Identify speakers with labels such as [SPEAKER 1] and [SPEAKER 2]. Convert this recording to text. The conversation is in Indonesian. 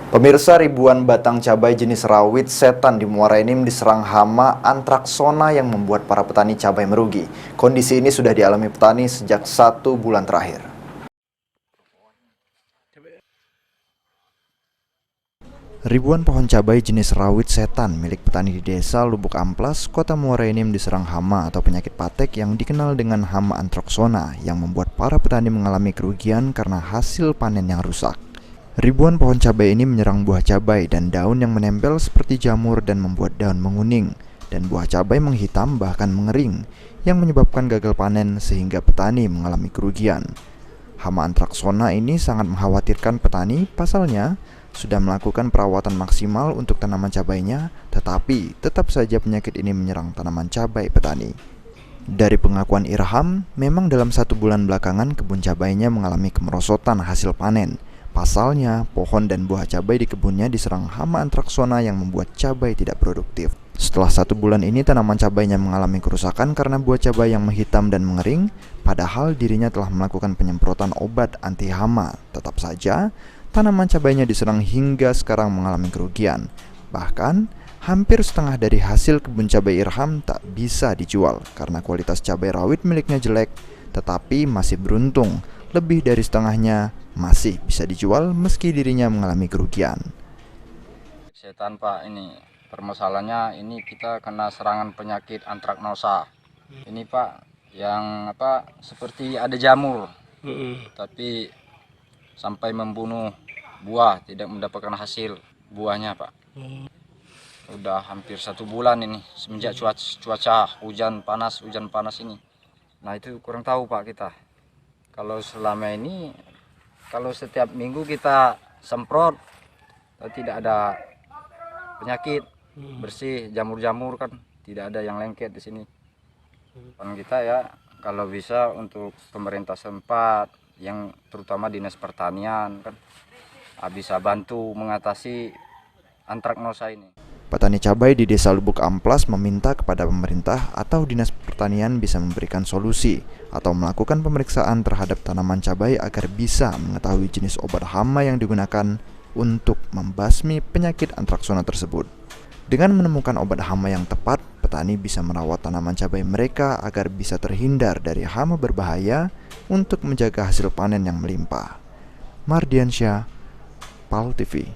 [SPEAKER 1] Pemirsa, ribuan batang cabai jenis rawit setan di Muara Enim diserang hama antraksona yang membuat para petani cabai merugi. Kondisi ini sudah dialami petani sejak 1 bulan terakhir. Ribuan pohon cabai jenis rawit setan milik petani di desa Lubuk Amplas, Kota Muara Enim diserang hama atau penyakit patek yang dikenal dengan hama antraksona yang membuat para petani mengalami kerugian karena hasil panen yang rusak. Ribuan pohon cabai ini menyerang buah cabai dan daun yang menempel seperti jamur dan membuat daun menguning, dan buah cabai menghitam bahkan mengering, yang menyebabkan gagal panen sehingga petani mengalami kerugian. Hama antraksona ini sangat mengkhawatirkan petani, pasalnya sudah melakukan perawatan maksimal untuk tanaman cabainya, tetapi tetap saja penyakit ini menyerang tanaman cabai petani. Dari pengakuan Irham, memang dalam 1 bulan belakangan kebun cabainya mengalami kemerosotan hasil panen. Pasalnya, pohon dan buah cabai di kebunnya diserang hama antraksona yang membuat cabai tidak produktif. Setelah 1 bulan ini, tanaman cabainya mengalami kerusakan karena buah cabai yang menghitam dan mengering, padahal dirinya telah melakukan penyemprotan obat anti hama. Tetap saja, tanaman cabainya diserang hingga sekarang mengalami kerugian. Bahkan, hampir setengah dari hasil kebun cabai Irham tak bisa dijual karena kualitas cabai rawit miliknya jelek, tetapi masih beruntung, lebih dari setengahnya masih bisa dijual meski dirinya mengalami kerugian.
[SPEAKER 2] Setan Pak, ini permasalahannya ini kita kena serangan penyakit antraknosa. Ini Pak, yang seperti ada jamur, tapi sampai membunuh buah, tidak mendapatkan hasil buahnya Pak. Udah hampir 1 bulan ini semenjak cuaca hujan panas ini. Nah itu kurang tahu Pak kita. Kalau selama ini, kalau setiap minggu kita semprot, tidak ada penyakit, bersih, jamur-jamur kan tidak ada yang lengket di sini. Kan kita ya, kalau bisa untuk pemerintah setempat, yang terutama dinas pertanian kan, bisa bantu mengatasi antraknosa ini.
[SPEAKER 1] Petani cabai di Desa Lubuk Amplas meminta kepada pemerintah atau dinas pertanian bisa memberikan solusi atau melakukan pemeriksaan terhadap tanaman cabai agar bisa mengetahui jenis obat hama yang digunakan untuk membasmi penyakit antraksona tersebut. Dengan menemukan obat hama yang tepat, petani bisa merawat tanaman cabai mereka agar bisa terhindar dari hama berbahaya untuk menjaga hasil panen yang melimpah. Mardiansyah, PAL TV.